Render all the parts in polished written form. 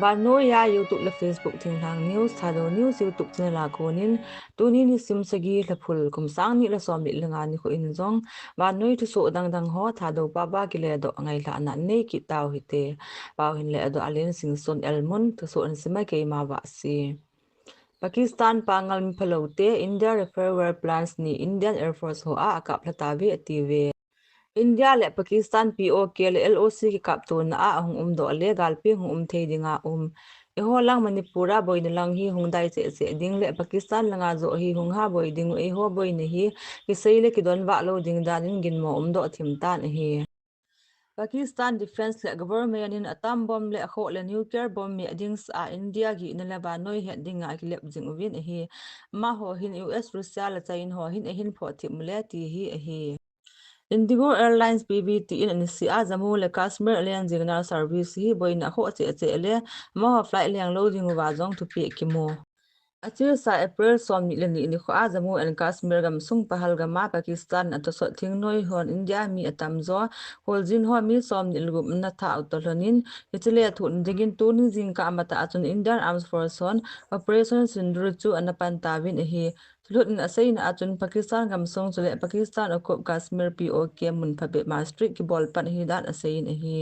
Banur ya YouTube la Facebook thing thang news thado news YouTube channel la konin tuni ni sim sagi la phul kum sang ni la som ni lenga ni ko in zong banui thu so dang dang ho thado pa ba ki le do ngai la na nei ki taw hi te paw hin le do alin sing son elmun thu so an sima ke ma wa si Pakistan pangal mi phalote India refer plans ni Indian Air Force ho a akap la tawi ative India le Pakistan POK le LOC ki kaptun na a hung do le galpi hung thei dinga eho lang Manipura boy na lang hi hung dai se ding le Pakistan langa zo hi hung ha boy ding eho boy ne hi ki seile ki don wa lo ding danin gin mo do thim tan hi Pakistan Defense le government in atom bomb le kho le nuclear bomb mi ading sa India gi na la ba noi he dinga ki lep jing win hi ma ho hin US Russia la chain ho hin pho thim le ti hi Indigo Airlines PBT in NCA Jammu le Kashmir Alliance Signal Service hi boina ho che le mo flight liang loading wa jong to pe kimo Achil sa April som ni leni ni kho Jammu and Kashmir gam sung pahalgama Pakistan ato so thing noi hon India mi atam zo holjin ho mi som ni lugum na tha autolonin itile thun digin tuning jing ka mata atun Indian Armed Forces on Operation Sindur chu anapan tawin hi Lutin asain atun Pakistan gam song chule Pakistan okop Kashmir POK mun phabe ma strict ki bol pan hi dan asain hi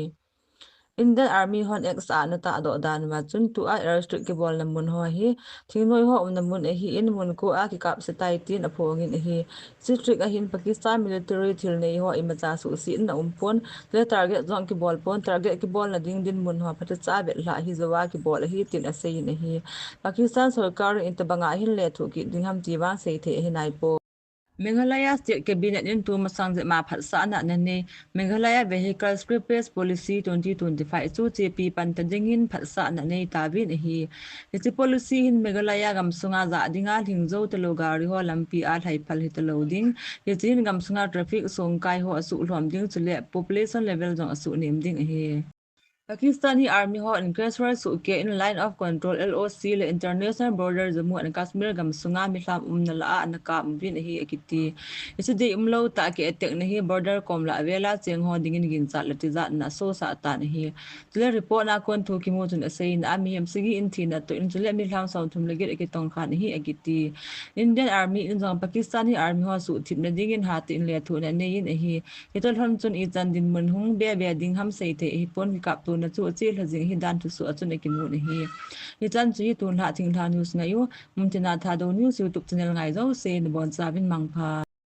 Indian Army hon ex a na ta do dan ma chun tu a airstrip ki bol na mun ho hi thingnoi ho na mun hi in mun ko a ki kap se tai tin a phong in hi strict a hin Pakistan military thil nei ho i ma cha su si na pon le target zong ki bol pon target ki bol na ding din mun ho phata cha be la hi zawa ki bol hi tin a sei ne hi Pakistan sarkar in ta banga hin le thu ki ding ham ti wang sei the hi nai po Meghalaya State Cabinet in tu masang ma phat sa na ne Meghalaya Vehicle Space Policy 2025 chu che pi pan ta jingin phat sa na nei ta bin hi chi policy hin Meghalaya gam sunga za dinga thingzo te lo gari ho lampi a thai phal hi te lo ding ye chin gam sunga traffic song kai ho asu hlom ding chule population level jong asu nim ding hi Pakistani Army ho increase su ke in line of control LOC le international border Jammu and Kashmir gam sunga mi hlam na la na ka bin hi ekiti isi de umlo ta ke attack na hi border kom la vela cheng ho dingin gin cha la ti za na so sa ta na hi tule report na kon thu ki mo tun asai na mi hem sigi in thina to in tule mi hlam saw thum le ge ke tong khan hi ekiti Indian Army in jong Pakistani Army ho su thip na dingin ha tin le thu na nei in hi itol hon chun i chan din mun hung be ding ham sei the hi pon ki kap tu na chu chi la jing hi dan tu su achun ekin mu hi hi chan chi tu na thing tha news ngayu mumtina tha do news YouTube channel ngai zo se bon sa bin mang pha